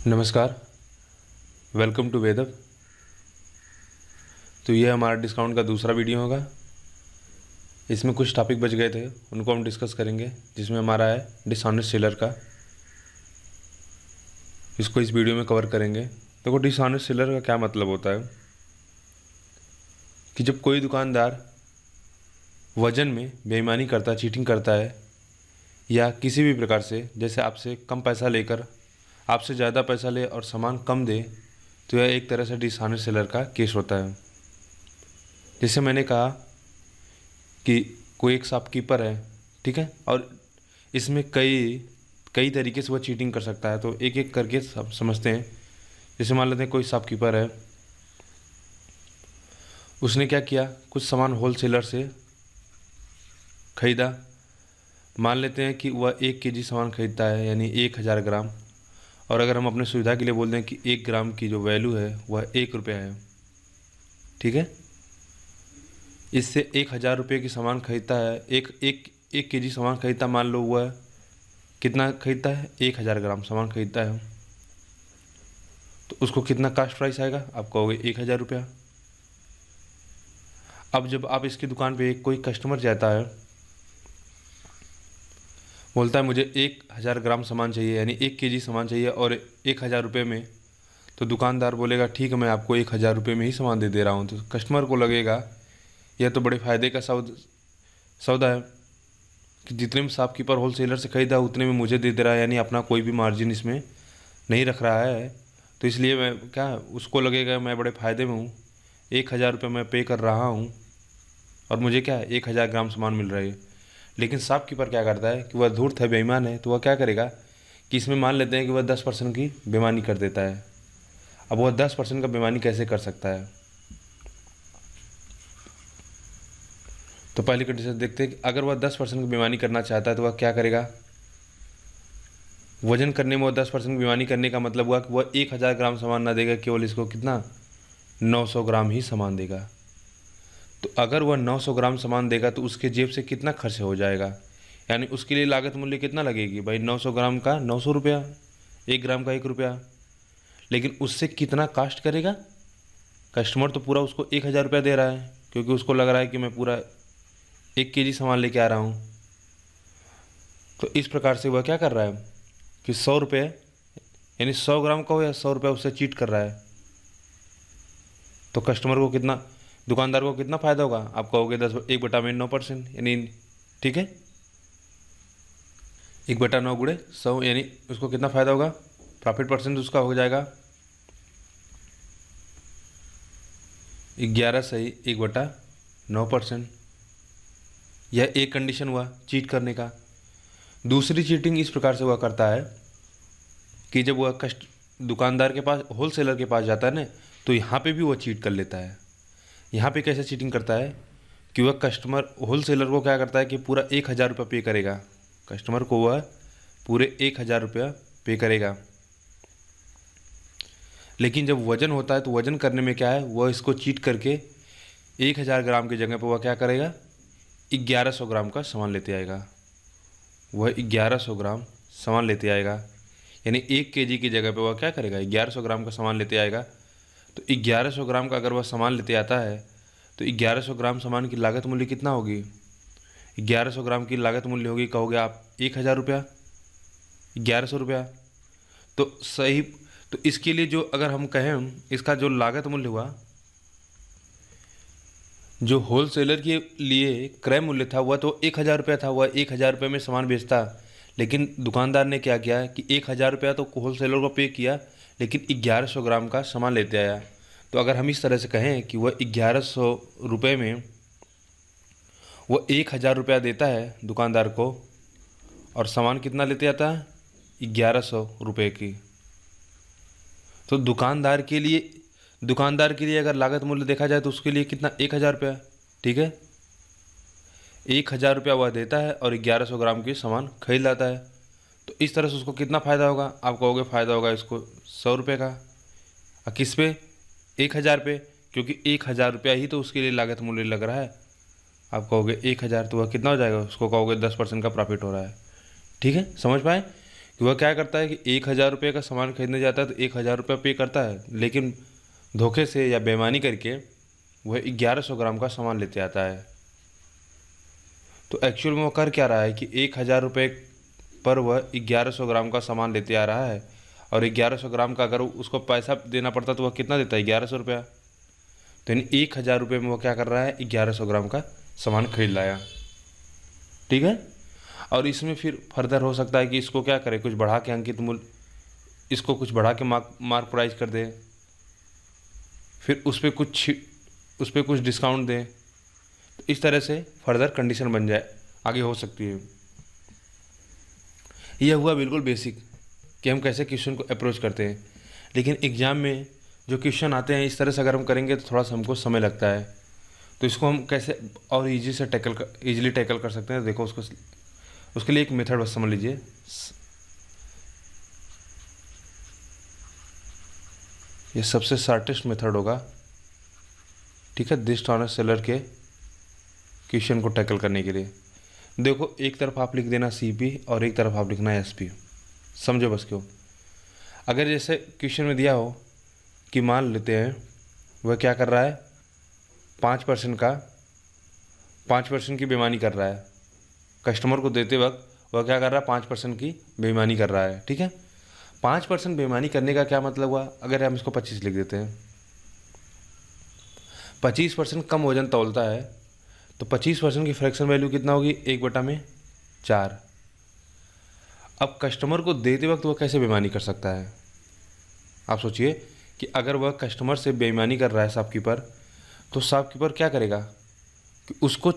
नमस्कार, welcome to वेदव। तो ये हमारा डिस्काउंट का दूसरा वीडियो होगा। इसमें कुछ टॉपिक बच गए थे, उनको हम डिस्कस करेंगे, जिसमें हमारा है डिसऑनेस्ट सेलर का। इसको इस वीडियो में कवर करेंगे। देखो, डिसऑनेस्ट सेलर का क्या मतलब होता है कि जब कोई दुकानदार वज़न में बेईमानी करता है, चीटिंग करता है, या किसी भी प्रकार से, जैसे आपसे कम पैसा लेकर आपसे ज़्यादा पैसा ले और सामान कम दे, तो यह एक तरह से डिसऑनेस्ट सेलर का केस होता है। जैसे मैंने कहा कि कोई एक शॉपकीपर है, ठीक है, और इसमें कई कई तरीके से वह चीटिंग कर सकता है। तो एक एक करके सब समझते हैं। जैसे मान लेते हैं कोई शॉपकीपर है, उसने क्या किया, कुछ सामान होलसेलर से खरीदा। मान लेते हैं कि वह 1 kg सामान खरीदता है, यानी 1000 ग्राम। और अगर हम अपने सुविधा के लिए बोल दें कि 1 ग्राम की जो वैल्यू है वह 1 रुपया है, ठीक है। इससे 1000 रुपये की सामान खरीदता है, एक के जी सामान खरीदता, मान लो वह कितना खरीदता है, 1000 ग्राम सामान खरीदता है। तो उसको कितना कास्ट प्राइस आएगा, आप कहोगे 1000 रुपया। अब जब आप इसकी दुकान पे कोई कस्टमर जाता है, बोलता है मुझे 1000 ग्राम सामान चाहिए, यानी 1 kg सामान चाहिए और 1000 रुपये में, तो दुकानदार बोलेगा ठीक है, मैं आपको 1000 रुपये में ही सामान दे रहा हूँ। तो कस्टमर को लगेगा यह तो बड़े फ़ायदे का सौदा है कि जितने में शॉपकीपर होलसेलर से खरीदा उतने में मुझे दे रहा है, यानी अपना कोई भी मार्जिन इसमें नहीं रख रहा है। तो इसलिए मैं क्या, उसको लगेगा मैं बड़े फ़ायदे में हूँ, 1000 रुपये मैं पे कर रहा हूँ और मुझे क्या 1000 ग्राम सामान मिल रहा है। लेकिन शॉपकीपर क्या करता है कि वह धूर्त है, बेईमान है, तो वह क्या करेगा कि इसमें मान लेते हैं कि वह 10% की बेईमानी कर देता है। अब वह 10% का बेईमानी कैसे कर सकता है, तो पहली कंडीशन देखते हैं कि अगर वह 10% की बेईमानी करना चाहता है तो वह क्या करेगा। वजन करने में वह 10% की बेईमानी करने का मतलब हुआ कि वह 1000 ग्राम सामान ना देगा, केवल इसको कितना 900 ग्राम ही सामान देगा। तो अगर वह 900 ग्राम सामान देगा तो उसके जेब से कितना खर्च हो जाएगा, यानी उसके लिए लागत मूल्य कितना लगेगी भाई, 900 ग्राम का 900 रुपया, 1 ग्राम का 1 रुपया। लेकिन उससे कितना कास्ट करेगा, कस्टमर तो पूरा उसको 1000 रुपया दे रहा है, क्योंकि उसको लग रहा है कि मैं पूरा 1 kg सामान लेके आ रहा हूँ। तो इस प्रकार से वह क्या कर रहा है कि 100 रुपये, यानी 100 ग्राम का हो या 100 रुपया, उससे चीट कर रहा है। तो कस्टमर को कितना, दुकानदार को कितना फ़ायदा होगा, आप कहोगे 10 1/9%, यानी ठीक है, 1/9 गुणे 100, यानी उसको कितना फ़ायदा होगा, प्रॉफिट परसेंट उसका हो जाएगा 11 सही 1/9%। यह एक कंडीशन हुआ चीट करने का। दूसरी चीटिंग इस प्रकार से हुआ करता है कि जब वह दुकानदार के पास, होलसेलर के पास जाता है ना, तो यहाँ पे भी वह चीट कर लेता है। यहाँ पे कैसे चीटिंग करता है कि वह कस्टमर, होलसेलर को क्या करता है कि पूरा 1000 रुपया पे करेगा, कस्टमर को वह पूरे 1000 रुपया पे करेगा। लेकिन जब वज़न होता है तो वज़न करने में क्या है, वह इसको चीट करके 1000 ग्राम की जगह पर वह क्या करेगा, 1100 ग्राम का सामान लेते आएगा। वह 1100 ग्राम सामान लेते आएगा, यानी 1 kg की जगह पे वह क्या करेगा, 1100 ग्राम का सामान लेते आएगा। तो 1100 ग्राम का अगर वह सामान लेते आता है तो 1100 ग्राम सामान की लागत मूल्य कितना होगी, 1100 ग्राम की लागत मूल्य होगी, कहोगे आप 1000 रुपया, 1100 रुपया। तो सही, तो इसके लिए जो अगर हम कहें इसका जो लागत मूल्य हुआ, जो होलसेलर के लिए क्रय मूल्य था वह तो 1000 रुपया था, वह 1000 रुपये में सामान बेचता। लेकिन दुकानदार ने क्या किया कि 1000 रुपया तो होलसेलर को पे किया, लेकिन 1100 ग्राम का सामान लेते आया। तो अगर हम इस तरह से कहें कि वह 1100 रुपये में वह 1000 रुपया देता है दुकानदार को, और सामान कितना लेते आता है, 1100 रुपये की। तो दुकानदार के लिए अगर लागत मूल्य देखा जाए तो उसके लिए कितना, 1000 रुपया, ठीक है, 1000 रुपया वह देता है और 1100 ग्राम की सामान खरीद लाता है। तो इस तरह से उसको कितना फ़ायदा होगा, आप कहोगे फ़ायदा होगा इसको 100 रुपये का। और किस पे, 1000 पे, क्योंकि 1000 रुपया ही तो उसके लिए लागत मूल्य लग रहा है। आप कहोगे 1000, तो वह कितना हो जाएगा, उसको कहोगे 10% का प्रॉफिट हो रहा है। ठीक है, समझ पाए कि वह क्या करता है कि 1,000 रुपये का सामान खरीदने जाता है तो 1,000 रुपये पे करता है, लेकिन धोखे से या बेईमानी करके वह 1,100 ग्राम का सामान लेते आता है। तो एक्चुअल में वो कर क्या रहा है कि 1,000 रुपये पर वह 1,100 ग्राम का सामान लेते आ रहा है, और 1,100 ग्राम का अगर उसको पैसा देना पड़ता तो वह कितना देता है, 1,100 रुपया। तो यानी 1,000 रुपये में वो क्या कर रहा है, 1,100 ग्राम का सामान खरीद लाया। ठीक है। और इसमें फिर फर्दर हो सकता है कि इसको क्या करे, कुछ बढ़ा के अंकित मूल्य, इसको कुछ बढ़ा के मार्क प्राइस कर दे, फिर उस पर कुछ डिस्काउंट दें। तो इस तरह से फर्दर कंडीशन बन जाए, आगे हो सकती है। यह हुआ बिल्कुल बेसिक कि हम कैसे क्वेश्चन को अप्रोच करते हैं। लेकिन एग्ज़ाम में जो क्वेश्चन आते हैं इस तरह से अगर हम करेंगे तो थोड़ा सा हमको समय लगता है। तो इसको हम कैसे और ईजिली टैकल कर सकते हैं, देखो उसके लिए एक मेथड बस समझ लीजिए। ये सबसे शॉर्टेस्ट मेथड होगा, ठीक है, दिस ऑनर सेलर के क्वेश्चन को टैकल करने के लिए। देखो एक तरफ आप लिख देना CP और एक तरफ आप लिखना SP। समझो बस क्यों। अगर जैसे क्वेश्चन में दिया हो कि मान लेते हैं वह क्या कर रहा है, 5% की बेईमानी कर रहा है, कस्टमर को देते वक्त वह क्या कर रहा है, 5% की बेईमानी कर रहा है। ठीक है। 5% बेईमानी करने का क्या मतलब हुआ, अगर हम इसको 25 लिख देते हैं, 25% कम वजन तौलता है, तो 25% की फ्रैक्शन वैल्यू कितना होगी, 1/4। अब कस्टमर को देते वक्त वह कैसे बेईमानी कर सकता है। आप सोचिए कि अगर वह कस्टमर से बेईमानी कर रहा है शॉपकीपर, तो शॉपकीपर क्या करेगा कि उसको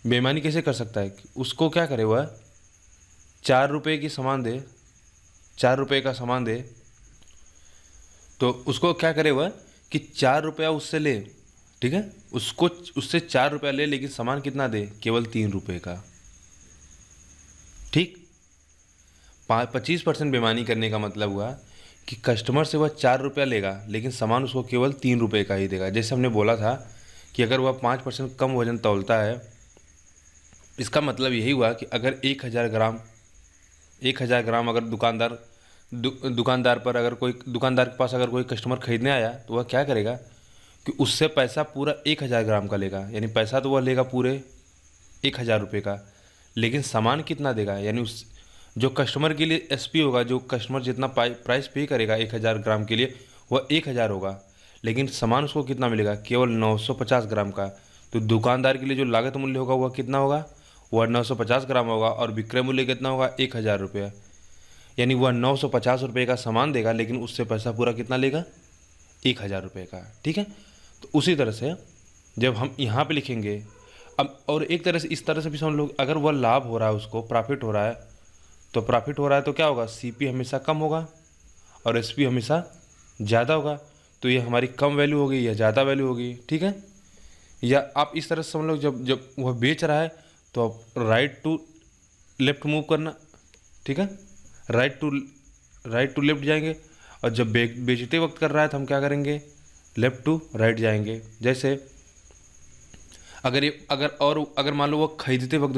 बेईमानी कैसे कर सकता है कि उसको क्या करे, वह 4 रुपये की सामान दे, 4 रुपये का सामान दे, तो उसको क्या करे वह कि 4 रुपया उससे ले। ठीक है, उसको उससे 4 रुपया ले, लेकिन सामान कितना दे, केवल 3 रुपये का। ठीक। 25% बेईमानी करने का मतलब हुआ कि कस्टमर से वह 4 रुपया लेगा, लेकिन सामान उसको केवल 3 रुपये का ही देगा। जैसे हमने बोला था कि अगर वह 5% कम वजन तौलता है, इसका मतलब यही हुआ कि अगर 1,000 ग्राम अगर दुकानदार के पास अगर कोई कस्टमर खरीदने आया, तो वह क्या करेगा कि उससे पैसा पूरा 1,000 ग्राम का लेगा, यानी पैसा तो वह लेगा पूरे 1,000 रुपये का, लेकिन सामान कितना देगा, यानी उस जो कस्टमर के लिए SP होगा, जो कस्टमर जितना प्राइस पे करेगा 1,000 ग्राम के लिए, वह 1,000 होगा, लेकिन सामान उसको कितना मिलेगा, केवल 950 ग्राम का। तो दुकानदार के लिए जो लागत मूल्य होगा वह कितना होगा, वह 950 ग्राम होगा, और विक्रय मूल्य कितना होगा, 1,000 रुपये। यानी वह 950 रुपये का सामान देगा, लेकिन उससे पैसा पूरा कितना लेगा, 1,000 रुपये का। ठीक है। तो उसी तरह से जब हम यहाँ पे लिखेंगे, अब और एक तरह से इस तरह से भी समझ लो, अगर वह लाभ हो रहा है, उसको प्रॉफिट हो रहा है, तो क्या होगा, CP हमेशा कम होगा और SP हमेशा ज़्यादा होगा। तो ये हमारी कम वैल्यू होगी या ज़्यादा वैल्यू होगी। ठीक है। या आप इस तरह से समझ लो, जब जब वह बेच रहा है तो आप राइट टू लेफ्ट मूव करना। ठीक है, राइट टू लेफ्ट जाएंगे, और जब बेचते वक्त कर रहा है तो हम क्या करेंगे, लेफ्ट टू राइट जाएंगे। जैसे अगर मान लो वो खरीदते वक्त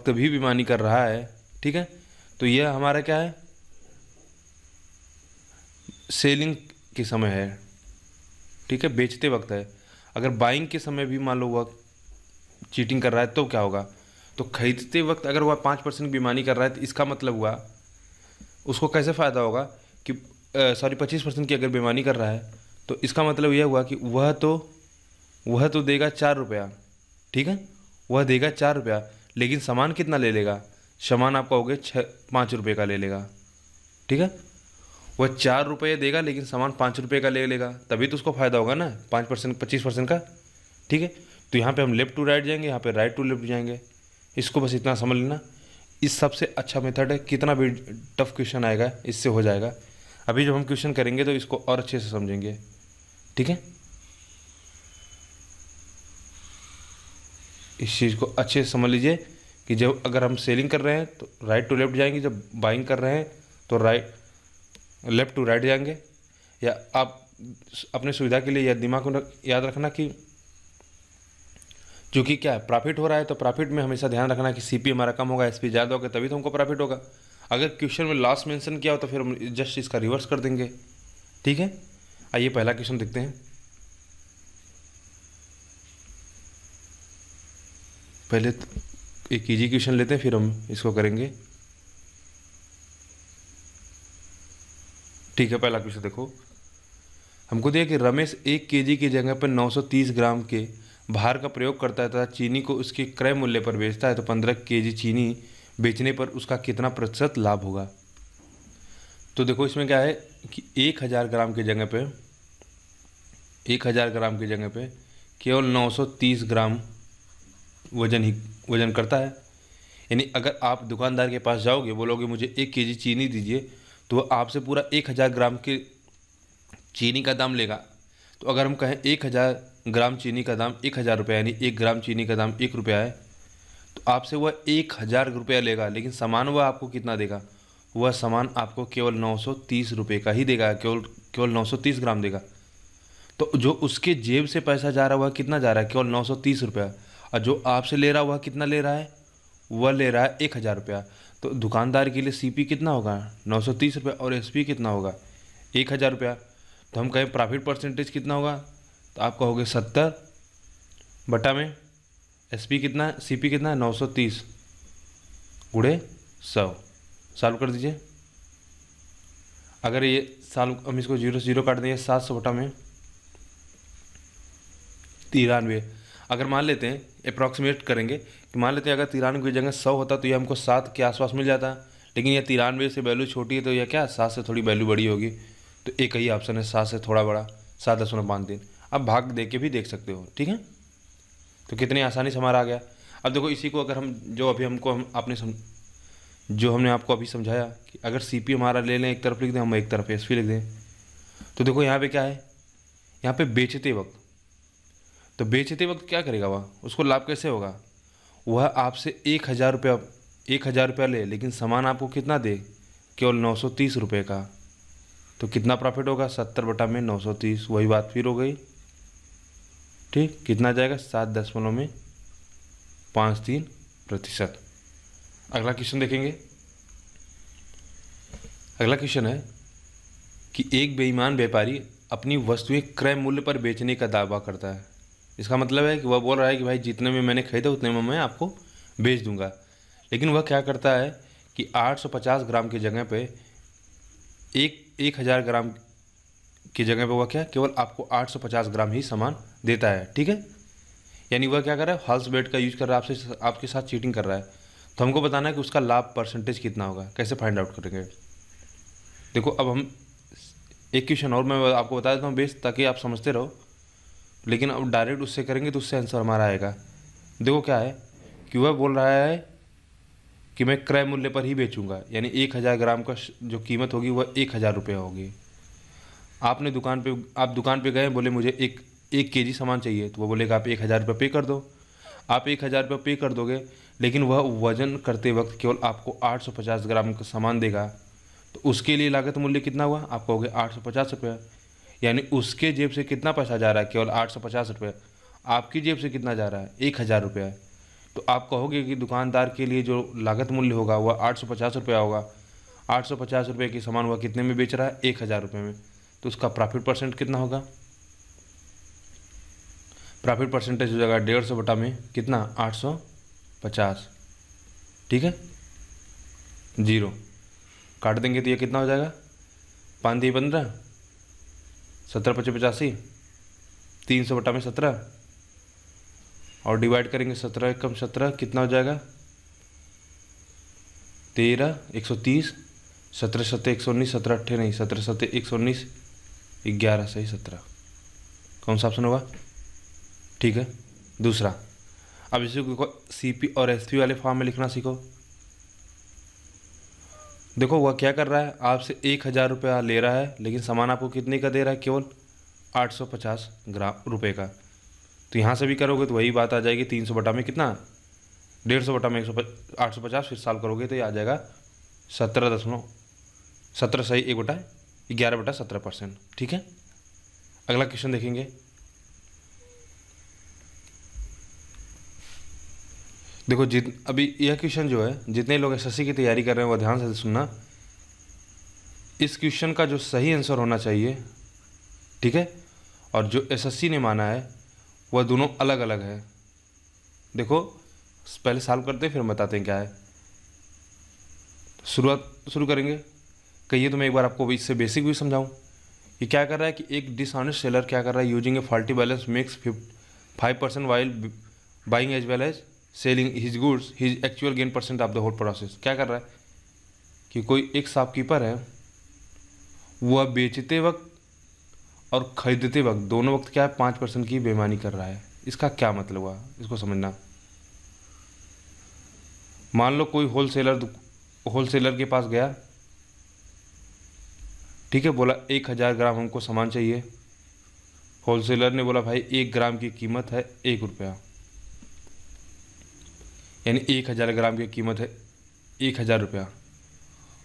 भी बेईमानी कर रहा है, ठीक है, तो यह हमारा क्या है, सेलिंग के समय है। ठीक है, बेचते वक्त है। अगर बाइंग के समय भी मान लो वह चीटिंग कर रहा है तो क्या होगा, तो खरीदते वक्त अगर वह 5% की बेईमानी कर रहा है, तो इसका मतलब हुआ उसको कैसे फ़ायदा होगा कि 25% की अगर बेईमानी कर रहा है, तो इसका मतलब यह हुआ कि वह तो देगा 4 रुपया। ठीक है, वह देगा 4 रुपया, लेकिन सामान कितना ले लेगा, सामान आपका हो गया 5 रुपये का ले लेगा। ठीक है, वह 4 रुपये देगा, लेकिन सामान 5 रुपये का ले लेगा, तभी तो उसको फ़ायदा होगा ना, 5% 25% का। ठीक है, तो यहाँ पे हम लेफ्ट टू राइट जाएंगे, यहाँ पे राइट टू लेफ्ट जाएंगे। इसको बस इतना समझ लेना, इस सबसे अच्छा मेथड है। कितना भी टफ क्वेश्चन आएगा इससे हो जाएगा। अभी जब हम क्वेश्चन करेंगे तो इसको और अच्छे से समझेंगे। ठीक है, इस चीज़ को अच्छे से समझ लीजिए कि जब अगर हम सेलिंग कर रहे हैं तो राइट टू लेफ्ट जाएंगे, जब बाइंग कर रहे हैं तो लेफ्ट टू राइट जाएंगे। या आप अपने सुविधा के लिए या दिमाग में याद रखना कि जो कि क्या है, प्रॉफिट हो रहा है। तो प्रॉफिट में हमेशा ध्यान रखना कि सीपी हमारा कम होगा, एसपी ज़्यादा होगा, तभी तो हमको प्रॉफिट होगा। अगर क्वेश्चन में लॉस मेंशन किया हो तो फिर हम जस्ट इसका रिवर्स कर देंगे। ठीक है, आइए पहला क्वेश्चन देखते हैं। पहले एक इजी क्वेश्चन लेते हैं, फिर हम इसको करेंगे। ठीक है, पहला क्वेश्चन देखो, हमको दिया कि रमेश 1 kg की जगह पर 930 ग्राम के भार का प्रयोग करता है तथा चीनी को उसके क्रय मूल्य पर बेचता है, तो 15 kg चीनी बेचने पर उसका कितना प्रतिशत लाभ होगा। तो देखो इसमें क्या है कि 1000 ग्राम की जगह पे 1000 ग्राम की जगह पे केवल 930 ग्राम वजन करता है। यानी अगर आप दुकानदार के पास जाओगे, बोलोगे मुझे 1 kg चीनी दीजिए, तो वह आपसे पूरा 1000 ग्राम के चीनी का दाम लेगा। तो अगर हम कहें 1000 ग्राम चीनी का दाम 1000 रुपये, यानी 1 ग्राम चीनी का दाम 1 रुपया है, तो आपसे वह 1000 रुपया लेगा, लेकिन सामान वह आपको कितना देगा, वह सामान आपको केवल 930 रुपये का ही देगा, केवल 930 ग्राम देगा। तो जो उसके जेब से पैसा जा रहा है वह कितना जा रहा है, केवल 930 रुपया। और जो आपसे ले रहा है वह कितना ले रहा है, वह ले रहा है 1000 रुपया। तो दुकानदार के लिए सीपी कितना होगा, 930 रुपया, और एसपी कितना होगा, 1000 रुपया। तो हम कहें प्रॉफिट परसेंटेज कितना होगा, तो आप कहोगे 70 बटा में एसपी कितना है, सीपी कितना है, 930 गुणे 100। सॉल्व कर दीजिए। अगर ये सॉल्व, हम इसको 0 से 0 काट देंगे, 700 बटा में 93। अगर मान लेते हैं, अप्रॉक्सीमेट करेंगे कि मान लेते हैं अगर 93 की जगह 100 होता तो ये हमको 7 के आसपास मिल जाता, लेकिन यह 93 से वैल्यू छोटी है, तो यह क्या 7 से थोड़ी वैल्यू बड़ी होगी। तो एक ही ऑप्शन है 7 से थोड़ा बड़ा, 7.53। अब भाग दे के भी देख सकते हो। ठीक है, तो कितनी आसानी से हमारा आ गया। अब देखो इसी को अगर हम जो अभी हमको हम आपने जो हमने आपको अभी समझाया कि अगर सीपी हमारा ले लें, एक तरफ लिख दें, हम एक तरफ एसपी लिख दें, तो देखो यहाँ पे क्या है, यहाँ पे बेचते वक्त, तो बेचते वक्त क्या करेगा वह, उसको लाभ कैसे होगा, वह आपसे 1000 रुपया ले, लेकिन सामान आपको कितना दे, केवल 930 रुपये का। तो कितना प्रॉफिट होगा, 70 बटा में 930, वही बात फिर हो गई। ठीक, कितना जाएगा, 7.53%। अगला क्वेश्चन देखेंगे। अगला क्वेश्चन है कि एक बेईमान व्यापारी अपनी वस्तुएं क्रय मूल्य पर बेचने का दावा करता है। इसका मतलब है कि वह बोल रहा है कि भाई जितने में मैंने खरीदा उतने में मैं आपको बेच दूंगा, लेकिन वह क्या करता है कि 850 ग्राम की जगह पे 1000 ग्राम की जगह पे वह क्या केवल आपको 850 ग्राम ही सामान देता है। ठीक है, यानी वह क्या कर रहा है, फॉल्स बेट का यूज कर रहा है, आपके साथ चीटिंग कर रहा है। तो हमको बताना है कि उसका लाभ परसेंटेज कितना होगा, कैसे फाइंड आउट करेंगे। देखो अब हम एक क्वेश्चन और मैं आपको बता देता हूँ बेस, ताकि आप समझते रहो, लेकिन अब डायरेक्ट उससे करेंगे तो उससे आंसर हमारा आएगा। देखो क्या है कि वह बोल रहा है कि मैं क्रय मूल्य पर ही बेचूंगा, यानी 1000 ग्राम का जो कीमत होगी वह 1000 रुपये होगी। आप दुकान पे गए, बोले मुझे एक केजी सामान चाहिए, तो वो बोलेगा आप 1000 रुपये पे कर दो। आप 1000 रुपये पे कर दोगे, लेकिन वह वजन करते वक्त केवल आपको 850 ग्राम का सामान देगा। तो उसके लिए लागत मूल्य कितना हुआ, आप कहोगे 850 रुपये, यानी उसके जेब से कितना पैसा जा रहा है, केवल 850 रुपये। आपकी जेब से कितना जा रहा है, 1000 रुपये। तो आप कहोगे कि दुकानदार के लिए जो लागत मूल्य होगा वह 850 रुपया होगा। 850 रुपये की सामान वह कितने में बेच रहा है, 1000 रुपये में। तो उसका प्रॉफिट परसेंट कितना होगा, प्रॉफिट परसेंटेज हो जाएगा 150 बटा में कितना, 850। ठीक है, 0 काट देंगे तो ये कितना हो जाएगा, 5 × 15, 17 × 5 = 85, 300 बटा में 17, और डिवाइड करेंगे 17 × 17 कितना हो जाएगा, 13, 130, 17 × 7 = 119, 17 × 8 नहीं, 17 × 7 = 119, 11 सही 17। कौन सा ऑप्शन होगा, ठीक है। दूसरा, अब इसी को सीपी और एसपी वाले फॉर्म में लिखना सीखो। देखो वह क्या कर रहा है, आपसे 1000 रुपया ले रहा है, लेकिन सामान आपको कितने का दे रहा है, केवल 850 ग्राम रुपये का। तो यहाँ से भी करोगे तो वही बात आ जाएगी, 300 बटा में कितना, 150 बटा में 850, फिर साल करोगे तो ये आ जाएगा 17 सही 1/11/17%। ठीक है, अगला क्वेश्चन देखेंगे। देखो अभी यह क्वेश्चन जो है, जितने लोग एसएससी की तैयारी कर रहे हैं वो ध्यान से सुनना। इस क्वेश्चन का जो सही आंसर होना चाहिए, ठीक है, और जो एसएससी ने माना है वह दोनों अलग अलग है। देखो पहले सॉल्व करते हैं फिर बताते हैं क्या है। शुरू करेंगे। कहिए तो मैं एक बार आपको इससे बेसिक भी समझाऊं कि क्या कर रहा है कि एक डिसऑनेस्ट सेलर क्या कर रहा है, using a faulty balance makes 5% while buying as well as selling his goods his actual gain percent of the whole process. क्या कर रहा है कि कोई एक शॉपकीपर है, वह बेचते वक्त और खरीदते वक्त दोनों वक्त क्या है 5% की बेईमानी कर रहा है। इसका क्या मतलब हुआ, इसको समझना। मान लो कोई होलसेलर के पास गया, ठीक है, बोला 1000 ग्राम हमको सामान चाहिए। होलसेलर ने बोला भाई 1 ग्राम की कीमत है 1 रुपया, यानी 1000 ग्राम की कीमत है 1000 रुपया।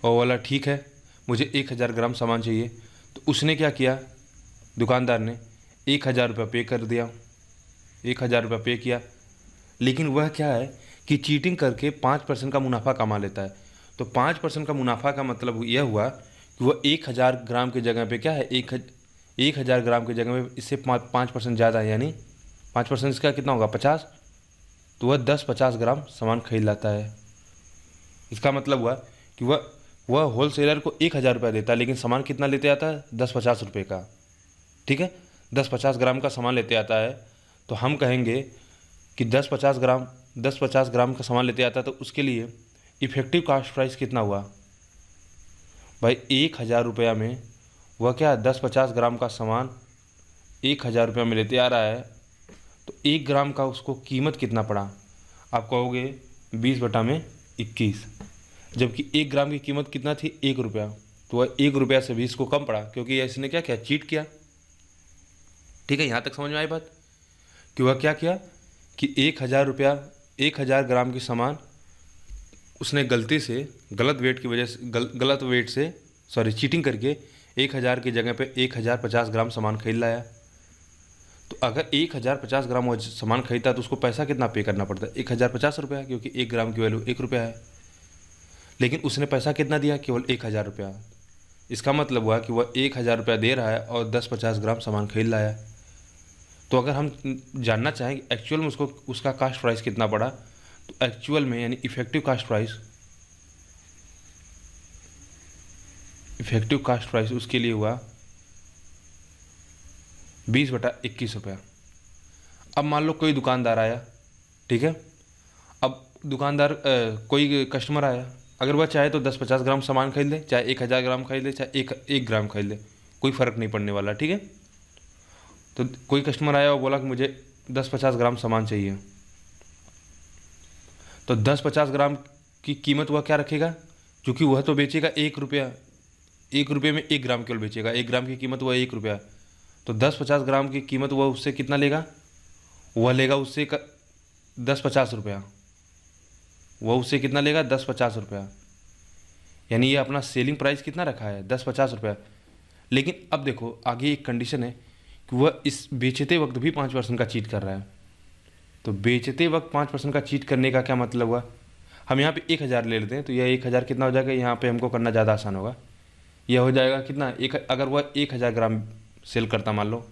और बोला ठीक है मुझे 1000 ग्राम सामान चाहिए। तो उसने क्या किया, दुकानदार ने 1000 रुपया पे कर दिया, 1000 रुपया पे किया। लेकिन वह क्या है कि चीटिंग करके 5% का मुनाफा कमा लेता है। तो 5% का मुनाफा का मतलब यह हुआ कि वह 1000 ग्राम की जगह पे क्या है, 1000 ग्राम की जगह पे इससे 5% ज़्यादा है, यानी 5% इसका कितना होगा 50। तो वह 10-50 ग्राम सामान खरीद लाता है। इसका मतलब हुआ कि वह होलसेलर को 1000 रुपया देता है, लेकिन सामान कितना लेते आता है 10-50 रुपये का, ठीक है, 10-50 ग्राम का सामान लेते आता है। तो हम कहेंगे कि 10-50 ग्राम का सामान लेते आता है, तो उसके लिए इफ़ेक्टिव कास्ट प्राइस कितना हुआ भाई 1000 रुपया में वह क्या 10-50 ग्राम का सामान 1000 रुपया में लेते आ रहा है। तो 1 ग्राम का उसको कीमत कितना पड़ा, आप कहोगे 20/21, जबकि 1 ग्राम की कीमत कितना थी 1 रुपया। तो वह 1 रुपया से 20 को कम पड़ा, क्योंकि इसने क्या किया, चीट किया। ठीक है, यहाँ तक समझ में आई बात कि वह क्या किया कि 1000 ग्राम की सामान उसने गलती से गलत वेट की वजह से गलत वेट से चीटिंग करके 1000 की जगह पे 1050 ग्राम सामान खरीद लाया। तो अगर 1050 ग्राम वो सामान खरीदता तो उसको पैसा कितना पे करना पड़ता है 1050 रुपया, क्योंकि 1 ग्राम की वैल्यू 1 रुपया है। लेकिन उसने पैसा कितना दिया, केवल 1000 रुपया। इसका मतलब हुआ कि वह 1000 रुपया दे रहा है और 10-50 ग्राम सामान खरीद लाया। तो अगर हम जानना चाहें एक्चुअल में उसका कास्ट प्राइस कितना पड़ा, तो एक्चुअल में यानी इफेक्टिव कास्ट प्राइस उसके लिए हुआ 20/21 रुपया। अब मान लो कोई दुकानदार आया, ठीक है, अब कोई कस्टमर आया, अगर वह चाहे तो 10-50 ग्राम सामान खरीद ले, चाहे 1000 ग्राम खरीद ले, चाहे एक ग्राम खरीद ले, कोई फ़र्क नहीं पड़ने वाला, ठीक है। तो कोई कस्टमर आया और बोला कि मुझे 10-50 ग्राम सामान चाहिए। तो 10-50 ग्राम की कीमत वह क्या रखेगा, क्योंकि वह तो बेचेगा 1 रुपया, 1 रुपये में 1 ग्राम केवल बेचेगा, 1 ग्राम की कीमत वह 1 रुपया। तो 10-50 ग्राम की कीमत वह उससे कितना लेगा, वह लेगा उससे 10-50 रुपया। वह उससे कितना लेगा 10-50 रुपया, यानी ये अपना सेलिंग प्राइस कितना रखा है 10-50 रुपया। लेकिन अब देखो आगे एक कंडीशन है कि वह इस बेचते वक्त भी 5% का चीट कर रहा है। तो बेचते वक्त 5% का चीट करने का क्या मतलब हुआ, हम यहाँ पे 1000 ले लेते हैं, तो यह 1000 कितना हो जाएगा, यहाँ पे हमको करना ज़्यादा आसान होगा। यह हो जाएगा कितना, अगर वह 1000 ग्राम सेल करता, मान लो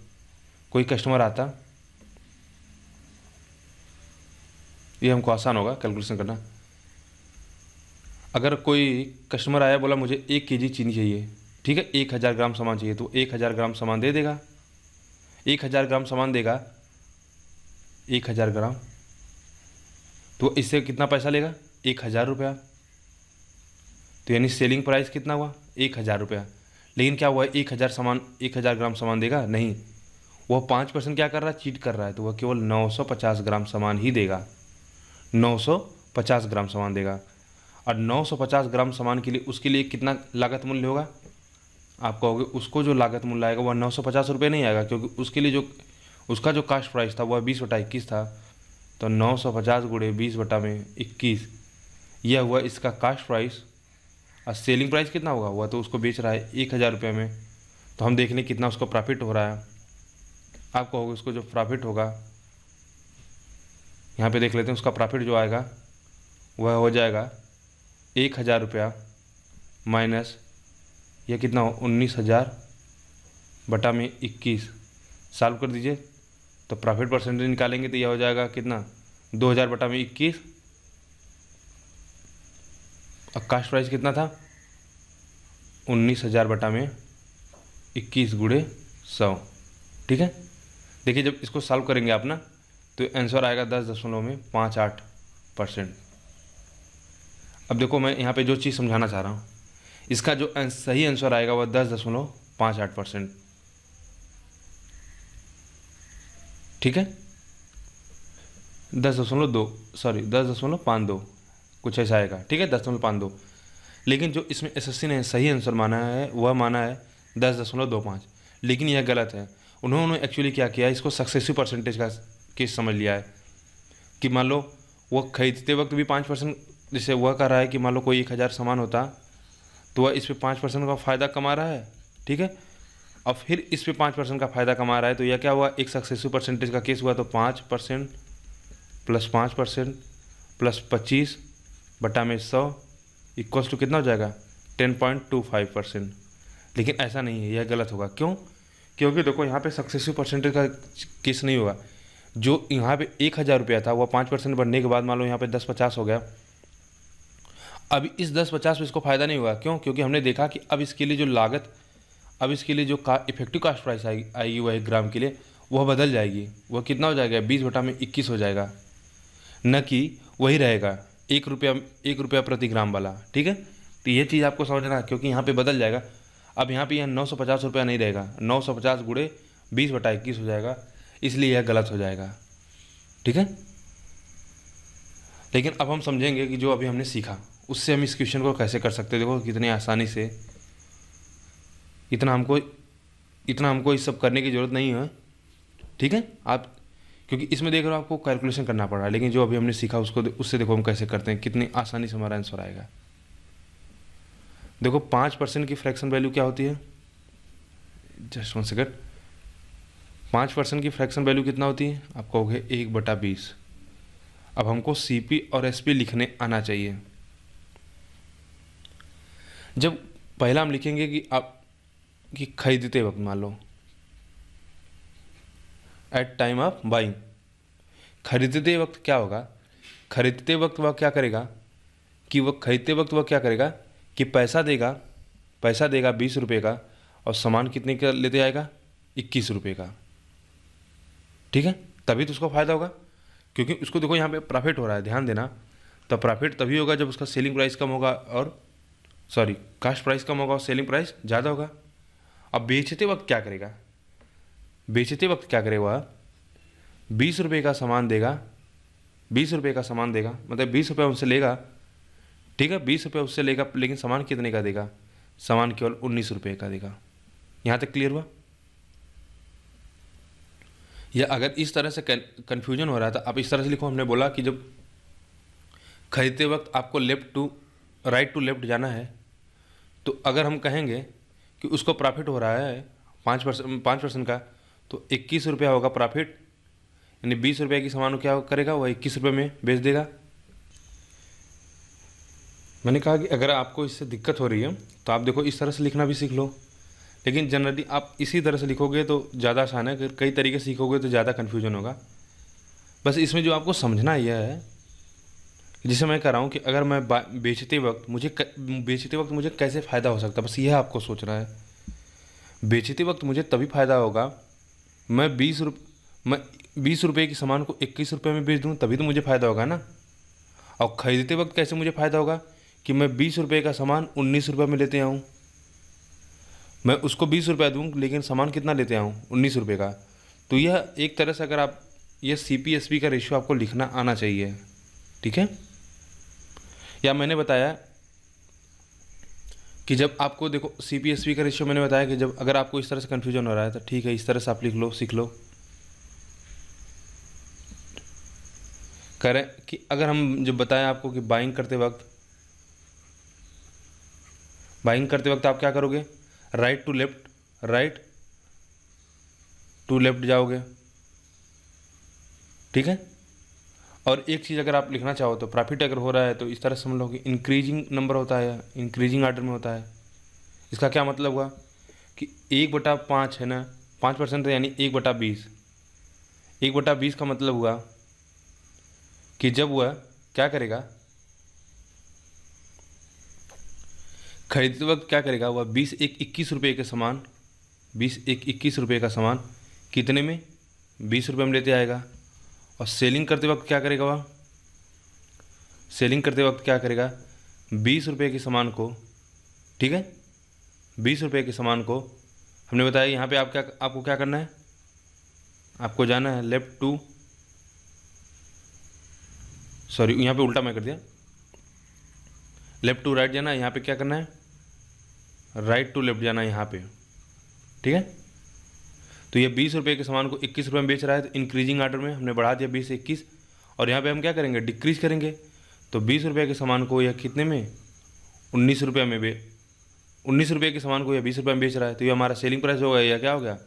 कोई कस्टमर आता, ये हमको आसान होगा कैलकुलेशन करना। अगर कोई कस्टमर आया बोला मुझे 1 kg चीनी चाहिए, ठीक है, 1000 ग्राम सामान चाहिए, तो 1000 ग्राम सामान दे देगा, 1000 ग्राम सामान देगा, 1000 ग्राम, तो इससे कितना पैसा लेगा 1000 रुपया। तो यानी सेलिंग प्राइस कितना हुआ 1000 रुपया। लेकिन क्या हुआ 1000 ग्राम सामान देगा नहीं, वह 5% क्या कर रहा है, चीट कर रहा है। तो वह केवल 950 ग्राम सामान ही देगा, 950 ग्राम सामान देगा। और 950 ग्राम सामान के लिए उसके लिए कितना लागत मूल्य होगा, आप कहोगे उसको जो लागत मूल्य आएगा वह 950 रुपये नहीं आएगा, क्योंकि उसके लिए उसका जो कास्ट प्राइस था वह 20/21 था। तो 950 गुणे 20/21 यह हुआ इसका कास्ट प्राइस। और सेलिंग प्राइस कितना होगा, वह तो उसको बेच रहा है 1000 रुपये में। तो हम देख लें कितना उसको प्रॉफिट हो रहा है। आप कहोगे उसको जो प्रॉफिट होगा, यहाँ पे देख लेते हैं उसका प्रॉफिट जो आएगा वह हो जाएगा 1,000 रुपया माइनस यह कितना हो 19,000 बटा में 21। सॉल्व कर दीजिए तो प्रॉफिट परसेंटेज निकालेंगे तो यह हो जाएगा कितना 2,000 बटा में 21। और कास्ट प्राइस कितना था 19,000 बटा में 21 गुणे 100। ठीक है, देखिए जब इसको सॉल्व करेंगे आप ना तो आंसर आएगा 10.58%। अब देखो मैं यहाँ पे जो चीज़ समझाना चाह रहा हूँ, इसका जो सही आंसर आएगा वह 10.58%। ठीक है, 10.52 कुछ ऐसा आएगा। ठीक है, 10.52। लेकिन जो इसमें एसएससी ने सही आंसर माना है वह माना है 10.25, लेकिन यह गलत है। उन्होंने एक्चुअली क्या किया, इसको सक्सेसिव परसेंटेज का केस समझ लिया है कि मान लो वो खरीदते वक्त भी 5%, जैसे वह कह रहा है कि मान लो कोई 1,000 सामान होता तो वह इस पर 5% का फ़ायदा कमा रहा है। ठीक है, और फिर इस पे 5% का फ़ायदा कमा रहा है, तो यह क्या हुआ, एक सक्सेसिव परसेंटेज का केस हुआ। तो 5% प्लस 5% प्लस 25 बटा में 100 इक्वल्स टू कितना हो जाएगा 10.25%। लेकिन ऐसा नहीं है, यह गलत होगा। क्यों? क्योंकि देखो यहाँ पे सक्सेसिव परसेंटेज का केस नहीं होगा। जो यहाँ पे 1,000 रुपया था वह 5% बढ़ने के बाद मान लो यहाँ पे 10.50 हो गया। अब इस 10.50 में इसको फ़ायदा नहीं हुआ। क्यों? क्योंकि हमने देखा कि अब इसके लिए जो लागत, अब इसके लिए जो इफेक्टिव कास्ट प्राइस आएगी वह 1 ग्राम के लिए वह बदल जाएगी। वह कितना हो जाएगा 20 बटा में 21 हो जाएगा, न कि वही रहेगा 1 रुपया प्रति ग्राम वाला। ठीक है, तो ये चीज़ आपको समझना है क्योंकि यहाँ पे बदल जाएगा। अब यहाँ पे यह 950 रुपया नहीं रहेगा, 950 गुणे 20 बटा 21 हो जाएगा, इसलिए यह गलत हो जाएगा। ठीक है, लेकिन अब हम समझेंगे कि जो अभी हमने सीखा उससे हम इस क्वेश्चन को कैसे कर सकते हैं। देखो कितनी आसानी से, इतना हमको इस सब करने की ज़रूरत नहीं है। ठीक है, आप क्योंकि इसमें देख रहे हो आपको कैलकुलेशन करना पड़ रहा है, लेकिन जो अभी हमने सीखा उससे देखो हम कैसे करते हैं, कितनी आसानी से हमारा आंसर आएगा। देखो 5% की फ्रैक्शन वैल्यू क्या होती है, जस्ट 1 सेकेंड। 5% की फ्रैक्शन वैल्यू कितना होती है, आप कहोगे 1/20। अब हमको सीपी और एसपी लिखने आना चाहिए। जब पहला हम लिखेंगे कि खरीदते वक्त, मान लो एट टाइम ऑफ बाइंग, खरीदते वक्त क्या होगा, खरीदते वक्त वह क्या करेगा कि वह खरीदते वक्त वह क्या करेगा कि पैसा देगा 20 रुपये का, और सामान कितने का लेते आएगा 21 रुपये का। ठीक है, तभी तो उसको फ़ायदा होगा, क्योंकि उसको देखो यहाँ पे प्रॉफिट हो रहा है, ध्यान देना। तो प्रॉफिट तभी होगा जब उसका सेलिंग प्राइस कम होगा और कास्ट प्राइस कम होगा और सेलिंग प्राइस ज़्यादा होगा। अब बेचते वक्त क्या करेगा, बेचते वक्त क्या करेगा वह 20 रुपये का सामान देगा, 20 रुपये का सामान देगा, मतलब 20 रुपये उनसे लेगा। ठीक है, 20 रुपये उससे लेगा, लेकिन सामान कितने का देगा, सामान केवल 19 रुपये का देगा। यहाँ तक क्लियर हुआ? या अगर इस तरह से कन्फ्यूजन हो रहा था, आप इस तरह से लिखो। हमने बोला कि जब खरीदते वक्त आपको राइट टू लेफ्ट जाना है, तो अगर हम कहेंगे कि उसको प्रॉफिट हो रहा है 5% का, तो 21 रुपया होगा प्रॉफिट, यानी 20 रुपये की सामान को क्या करेगा वह 21 रुपये में बेच देगा। मैंने कहा कि अगर आपको इससे दिक्कत हो रही है तो आप देखो इस तरह से लिखना भी सीख लो, लेकिन जनरली आप इसी तरह से लिखोगे तो ज़्यादा आसान है। अगर कई तरीके से सीखोगे तो ज़्यादा कन्फ्यूजन होगा। बस इसमें जो आपको समझना यह है, जिसे मैं कह रहा हूँ कि अगर मैं बेचते वक्त मुझे कैसे फ़ायदा हो सकता है, बस यह आपको सोचना है। बेचते वक्त मुझे तभी फ़ायदा होगा, मैं 20 रुपये की सामान को 21 रुपये में बेच दूँ, तभी तो मुझे फ़ायदा होगा ना। और ख़रीदते वक्त कैसे मुझे फ़ायदा होगा कि मैं 20 रुपये का सामान 19 रुपये में लेते आऊँ, मैं उसको 20 रुपये दूँ लेकिन सामान कितना लेते आऊँ 19 रुपये का। तो यह एक तरह से अगर आप यह CP/SP का रेशियो आपको लिखना आना चाहिए। ठीक है, या मैंने बताया कि जब आपको देखो CP/SP का रेशियो मैंने बताया कि जब अगर आपको इस तरह से कन्फ्यूजन हो रहा है तो ठीक है, इस तरह से आप लिख लो, सीख लो। करें कि अगर हम जब बताएं आपको कि बाइंग करते वक्त आप क्या करोगे, राइट टू लेफ्ट जाओगे। ठीक है, और एक चीज़ अगर आप लिखना चाहो तो प्रॉफिट अगर हो रहा है तो इस तरह समझ लो कि इंक्रीजिंग नंबर होता है, इंक्रीजिंग आर्डर में होता है। इसका क्या मतलब हुआ कि 1/5 है ना, 5% यानी 1/20। 1/20 का मतलब हुआ कि जब वह क्या करेगा, खरीदते वक्त क्या करेगा, वह 20 1 21 रुपये के सामान, 20 1 21 रुपये का सामान कितने में, 20 रुपये में लेते आएगा। और सेलिंग करते वक्त क्या करेगा, वह सेलिंग करते वक्त क्या करेगा, 20 रुपये के सामान को, ठीक है, 20 रुपये के सामान को हमने बताया यहाँ पे आपको क्या करना है, आपको जाना है लेफ्ट टू, सॉरी यहाँ पे उल्टा मैं कर दिया, लेफ्ट टू राइट जाना है, यहाँ पे क्या करना है, राइट टू लेफ्ट जाना है यहाँ पे, ठीक है। तो ये 20 रुपये के सामान को 21 रुपये में बेच रहा है, तो इंक्रीजिंग आर्डर में हमने बढ़ा दिया 20 से 21, और यहाँ पे हम क्या करेंगे, डिक्रीज करेंगे। तो 20 रुपये के सामान को यह कितने में, 19 रुपये में 19 रुपये के सामान को यह 20 रुपये में बेच रहा है, तो ये हमारा सेलिंग प्राइस हो गया, या क्या हो गया,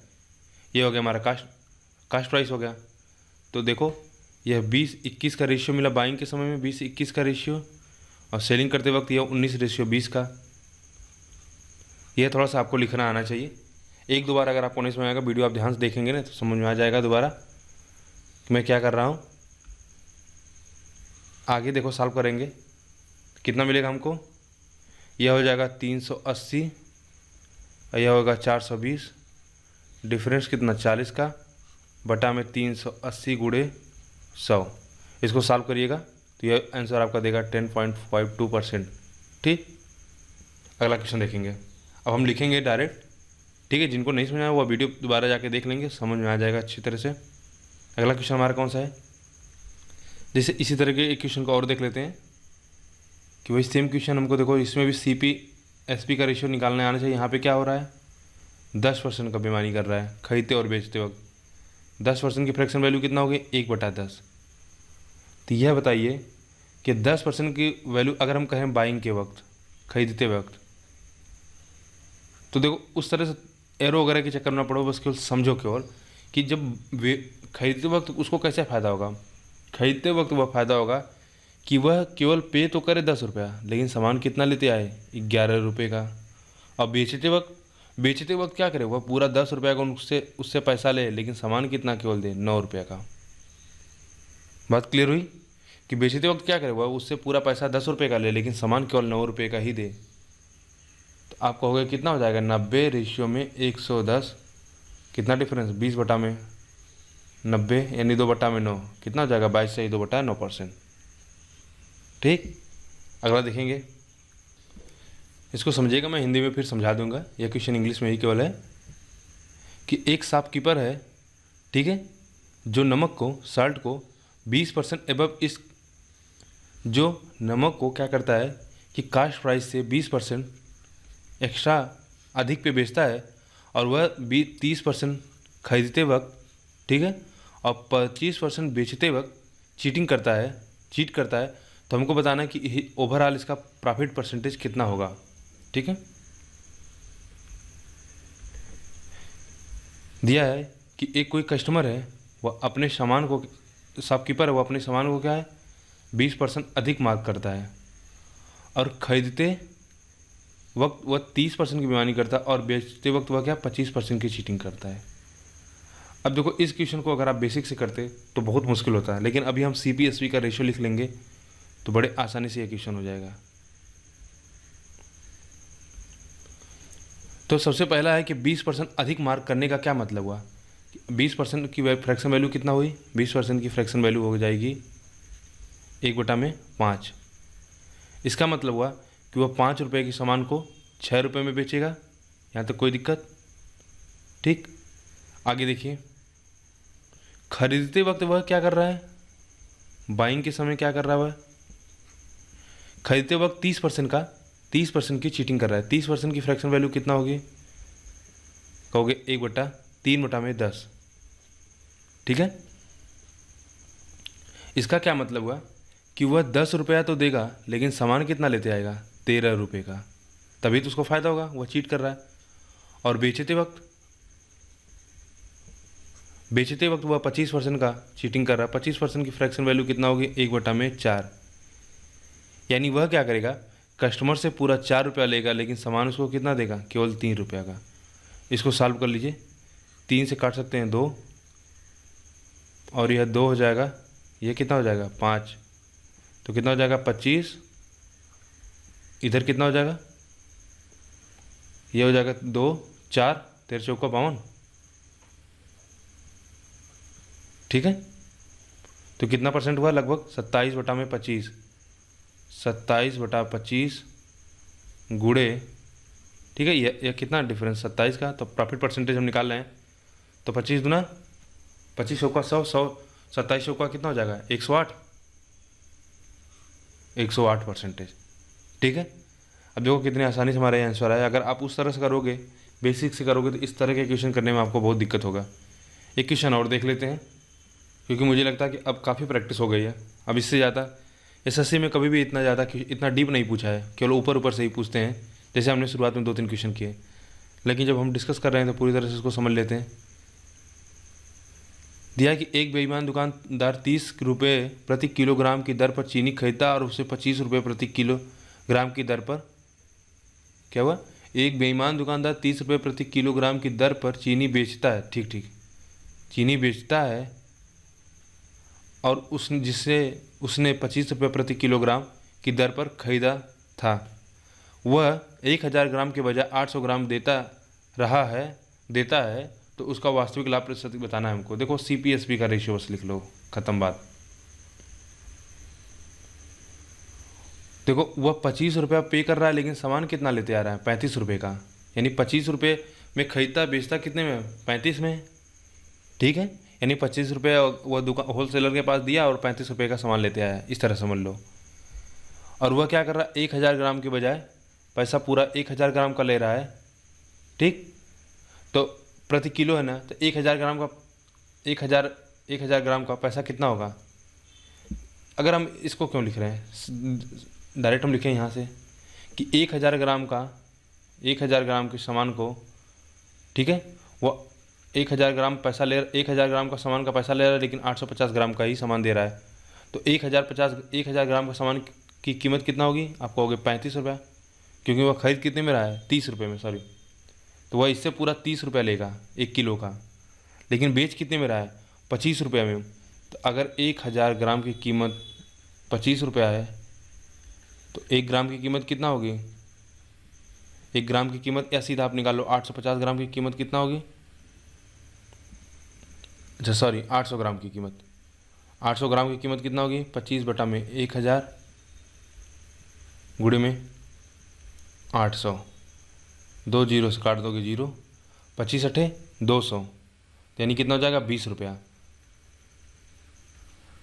ये हो गया हमारा कास्ट प्राइस हो गया। तो देखो यह 20 21 का रेशियो मिला बाइंग के समय में, 20 21 का रेशियो, और सेलिंग करते वक्त यह 19:20 का। यह थोड़ा सा आपको लिखना आना चाहिए। एक दो बार अगर आपको नहीं समझ आएगा, वीडियो आप ध्यान से देखेंगे ना तो समझ में आ जाएगा दोबारा कि मैं क्या कर रहा हूँ। आगे देखो सॉल्व करेंगे, कितना मिलेगा हमको, यह हो जाएगा 380 और यह होगा 420, डिफरेंस कितना 40 का, बटा में 380 गुणे 100। इसको सॉल्व करिएगा तो यह आंसर आपका देगा 10.52%। ठीक, अगला क्वेश्चन देखेंगे। अब हम लिखेंगे डायरेक्ट, ठीक है। जिनको नहीं समझ आया वो वीडियो दोबारा जाके देख लेंगे, समझ में आ जाएगा अच्छी तरह से। अगला क्वेश्चन हमारा कौन सा है, जैसे इसी तरह के एक क्वेश्चन को और देख लेते हैं कि वही सेम क्वेश्चन हमको देखो, इसमें भी CP/SP का रेशियो निकालने आना चाहिए। यहाँ पे क्या हो रहा है, 10% का बेईमानी कर रहा है खरीदते और बेचते वक्त। 10% की फ्रैक्शन वैल्यू कितना होगी, 1/10। तो यह बताइए कि 10% की वैल्यू अगर हम कहें बाइंग के वक्त, खरीदते वक्त, तो देखो उस तरह से एरो वगैरह के चक्कर में पड़ो, बस केवल समझो केवल कि जब खरीदते वक्त उसको कैसे फ़ायदा होगा। खरीदते वक्त वह फ़ायदा होगा कि वह केवल पे तो करे 10 रुपया, लेकिन सामान कितना लेते आए, 11 रुपये का। और बेचते वक्त क्या करे, वह पूरा 10 रुपये का उससे पैसा ले, लेकिन सामान कितना केवल दे, 9 रुपये का। बात क्लियर हुई कि बेचते वक्त क्या करे, वह उससे पूरा पैसा 10 रुपये का ले, लेकिन सामान केवल 9 रुपये का ही दे। तो आप कहोगे कितना हो जाएगा, 90 रेशियो में 110, कितना डिफरेंस, 20/90 यानी 2/9, कितना हो जाएगा, 22 से 2/9%। ठीक, अगला देखेंगे, इसको समझिएगा, मैं हिंदी में फिर समझा दूंगा, यह क्वेश्चन इंग्लिश में ही केवल है कि एक शॉपकीपर है, ठीक है, जो नमक को, साल्ट को 20% एबव इस, जो नमक को क्या करता है कि कास्ट प्राइस से 20% एक्स्ट्रा अधिक पे बेचता है, और वह 30% खरीदते वक्त, ठीक है, और 25% बेचते वक्त चीट करता है। तो हमको बताना है कि ओवरऑल इसका प्रॉफिट परसेंटेज कितना होगा। ठीक है, दिया है कि एक कोई कस्टमर है, वह अपने सामान को, शॉपकीपर है, वो अपने सामान को क्या है 20% अधिक मार्क करता है, और खरीदते वक्त वह 30% की बेईमानी करता है, और बेचते वक्त वह क्या 25% की चीटिंग करता है। अब देखो इस क्वेश्चन को अगर आप बेसिक से करते तो बहुत मुश्किल होता है, लेकिन अभी हम CP/SP का रेशियो लिख लेंगे तो बड़े आसानी से ये क्वेश्चन हो जाएगा। तो सबसे पहला है कि 20% अधिक मार्क करने का क्या मतलब हुआ, 20% की फ्रैक्शन वैल्यू कितना हुई, 20% की फ्रैक्शन वैल्यू हो जाएगी 1/5। इसका मतलब हुआ कि वह 5 रुपये की सामान को 6 रुपये में बेचेगा। यहाँ तक कोई दिक्कत। ठीक, आगे देखिए, खरीदते वक्त वह क्या कर रहा है, बाइंग के समय क्या कर रहा है, वह खरीदते वक्त 30% की चीटिंग कर रहा है। 30% की फ्रैक्शन वैल्यू कितना होगी, कहोगे 1/3/10। ठीक है, इसका क्या मतलब हुआ कि वह 10 रुपया तो देगा, लेकिन सामान कितना लेते आएगा, 13 रुपये का, तभी तो उसको फ़ायदा होगा, वह चीट कर रहा है। और बेचते वक्त वह 25% का चीटिंग कर रहा है। 25% की फ्रैक्शन वैल्यू कितना होगी, 1/4। यानी वह क्या करेगा, कस्टमर से पूरा 4 रुपया लेगा, लेकिन सामान उसको कितना देगा, केवल 3 रुपया का। इसको सॉल्व कर लीजिए, 3 से काट सकते हैं 2, और यह 2 हो जाएगा, यह कितना हो जाएगा 5, तो कितना हो जाएगा 25, इधर कितना हो जाएगा, यह हो जाएगा 2, 4, 13 चौका 52, ठीक है। तो कितना परसेंट हुआ, लगभग 27/25, 27/25 गुड़े, ठीक है। यह कितना डिफरेंस 27 का, तो प्रॉफिट परसेंटेज हम निकाल रहे हैं, तो 25 दूना 25 चौका 100, 27 चौका कितना हो जाएगा 108, 108%, ठीक है। अब देखो कितनी आसानी से हमारा आंसर आया। अगर आप उस तरह से करोगे, बेसिक से करोगे, तो इस तरह के क्वेश्चन करने में आपको बहुत दिक्कत होगा। एक क्वेश्चन और देख लेते हैं, क्योंकि मुझे लगता है कि अब काफ़ी प्रैक्टिस हो गई है। अब इससे ज़्यादा एसएससी में कभी भी इतना डीप नहीं पूछा है, केवल ऊपर ऊपर से ही पूछते हैं, जैसे हमने शुरुआत में 2-3 क्वेश्चन किए। लेकिन जब हम डिस्कस कर रहे हैं तो पूरी तरह से इसको समझ लेते हैं। दिया कि एक बेईमान दुकानदार 30 रुपये प्रति किलोग्राम की दर पर चीनी खरीदता और उसे 25 रुपये प्रति किलोग्राम की दर पर, क्या हुआ, एक बेईमान दुकानदार 30 रुपये प्रति किलोग्राम की दर पर चीनी बेचता है, ठीक ठीक, चीनी बेचता है, और उसने 25 रुपये प्रति किलोग्राम की दर पर खरीदा था। वह 1000 ग्राम के बजाय 800 ग्राम देता है, तो उसका वास्तविक लाभ प्रतिशत बताना है हमको। देखो CPSP का रेशियो बस लिख लो, खत्म बात। देखो वह 25 रुपया पे कर रहा है, लेकिन सामान कितना लेते आ रहा है, 35 रुपये का। यानी 25 रुपये में खरीदता बेचता कितने में, 35 में, ठीक है। यानी 25 रुपये वह दुकान होलसेलर के पास दिया और 35 रुपये का सामान लेते आया, इस तरह समझ लो। और वह क्या कर रहा है, 1000 ग्राम के बजाय पैसा पूरा 1000 ग्राम का ले रहा है, ठीक। तो प्रति किलो है ना, तो 1000 ग्राम का 1000 ग्राम का पैसा कितना होगा। अगर हम इसको क्यों लिख रहे हैं, डायरेक्ट हम लिखें यहाँ से कि 1000 ग्राम के सामान को, ठीक है, वो 1000 ग्राम का सामान का पैसा ले रहा है, लेकिन 850 ग्राम का ही सामान दे रहा है। तो 1000 ग्राम का सामान की कीमत कितना होगी, आप कहोगे 35 रुपया, क्योंकि वह खरीद कितने में रहा है, 30 रुपये में, सॉरी। तो वह इससे पूरा 30 रुपया लेगा 1 किलो का, लेकिन बेच कितने में रहा है, 25 रुपये में। तो अगर 1000 ग्राम की कीमत 25 रुपया है, तो 1 ग्राम की कीमत कितना होगी, 1 ग्राम की कीमत, या सीधा आप निकाल लो, 850 ग्राम की कीमत कितना होगी, अच्छा सॉरी 800 ग्राम की कीमत, 800 ग्राम की कीमत कितना होगी, 25/1000 गुणे में 800, 2 जीरो से काट दोगे 0, 25 अठे 200, यानी कितना हो जाएगा 20 रुपया।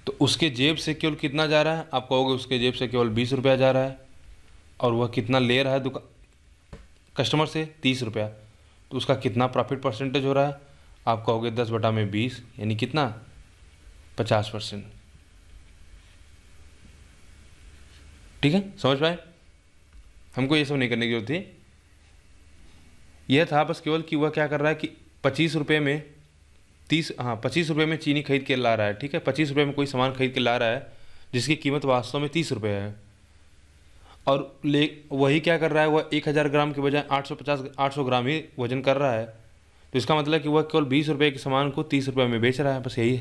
तो उसके जेब से केवल कितना जा रहा है, आप कहोगे उसके जेब से केवल 20 रुपया जा रहा है, और वह कितना ले रहा है कस्टमर से, 30 रुपया। तो उसका कितना प्रॉफिट परसेंटेज हो रहा है, आप कहोगे 10/20, यानी कितना 50%, ठीक है। समझ पाए, हमको ये सब नहीं करने की जरूरत थी। यह था बस केवल कि वह क्या कर रहा है कि 25 रुपये में 25 रुपये में चीनी खरीद के ला रहा है, ठीक है। 25 रुपये में कोई सामान खरीद के ला रहा है जिसकी कीमत वास्तव में 30 रुपये है, और वही क्या कर रहा है, वह 1000 ग्राम के बजाय 800 ग्राम ही वजन कर रहा है। तो इसका मतलब कि वह केवल 20 रुपये के सामान को 30 रुपये में बेच रहा है, बस यही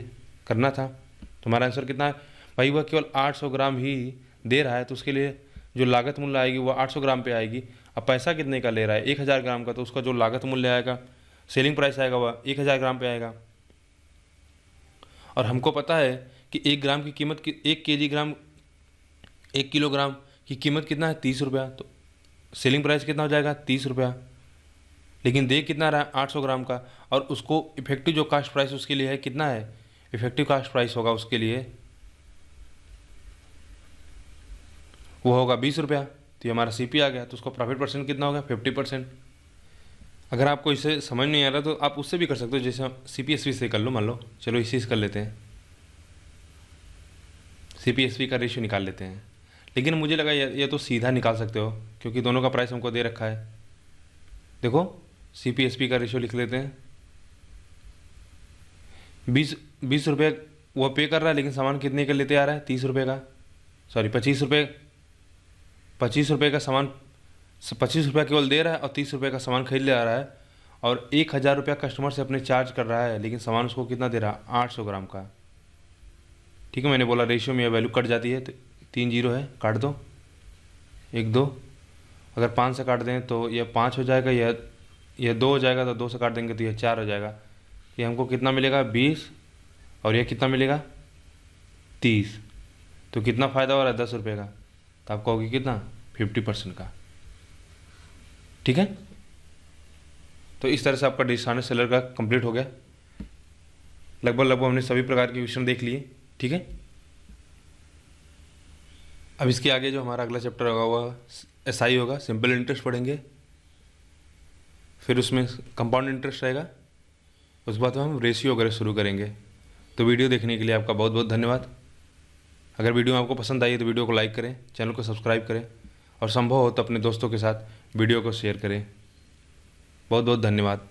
करना था। तुम्हारा आंसर कितना है भाई, वह केवल 800 ग्राम ही दे रहा है, तो उसके लिए जो लागत मूल्य आएगी वह 800 ग्राम पे आएगी। अब पैसा कितने का ले रहा है, 1000 ग्राम का, तो उसका जो लागत मूल्य आएगा, सेलिंग प्राइस आएगा, वह 1000 ग्राम पे आएगा। और हमको पता है कि 1 ग्राम की कीमत 1 किलोग्राम की कीमत कितना है, 30 रुपया। तो सेलिंग प्राइस कितना हो जाएगा, 30 रुपया। लेकिन दे कितना रहा है, 800 ग्राम का, और उसको इफेक्टिव जो कास्ट प्राइस उसके लिए है कितना है, इफेक्टिव कास्ट प्राइस होगा उसके लिए, वो होगा 20 रुपया। तो ये हमारा CP आ गया, तो उसका प्रॉफिट परसेंट कितना होगा, 50%। अगर आपको इसे समझ नहीं आ रहा तो आप उससे भी कर सकते हो, जैसे CPSP से कर लो, मान लो, चलो इसी से कर लेते हैं, CPSP का रेशियो निकाल लेते हैं। लेकिन मुझे लगा ये तो सीधा निकाल सकते हो, क्योंकि दोनों का प्राइस हमको दे रखा है। देखो CPSP का रेशियो लिख लेते हैं, बीस 20 रुपये वो पे कर रहा है, लेकिन सामान कितने का लेते आ रहा है? 30 रुपये का, सॉरी 25 रुपये। 25 रुपये का सामान, 25 रुपये केवल दे रहा है और 30 रुपये का सामान खरीद ले आ रहा है, और 1,000 रुपया कस्टमर से अपने चार्ज कर रहा है, लेकिन सामान उसको कितना दे रहा है? 800 ग्राम का। ठीक है, मैंने बोला रेशियो में यह वैल्यू कट जाती है, तो 3 जीरो है, काट दो, 1 2। अगर 5 से काट दें तो यह 5 हो जाएगा, यह 2 हो जाएगा, तो 2 से काट देंगे तो यह 4 हो जाएगा। ये हमको कितना मिलेगा? 20, और यह कितना मिलेगा? 30। तो कितना फ़ायदा हो रहा है? 10 रुपये का। तो आप कहोगे कितना? 50% का। ठीक है, तो इस तरह से आपका डिसऑनेस्ट सेलर का कंप्लीट हो गया। लगभग हमने सभी प्रकार के क्वेश्चन देख लिए। ठीक है, अब इसके आगे जो हमारा अगला चैप्टर होगा वह एसआई होगा, सिंपल इंटरेस्ट पढ़ेंगे, फिर उसमें कंपाउंड इंटरेस्ट रहेगा, उसके बाद हम रेशियो वगैरह शुरू करेंगे। तो वीडियो देखने के लिए आपका बहुत बहुत धन्यवाद। अगर वीडियो आपको पसंद आई तो वीडियो को लाइक करें, चैनल को सब्सक्राइब करें, और संभव हो तो अपने दोस्तों के साथ वीडियो को शेयर करें। बहुत बहुत धन्यवाद।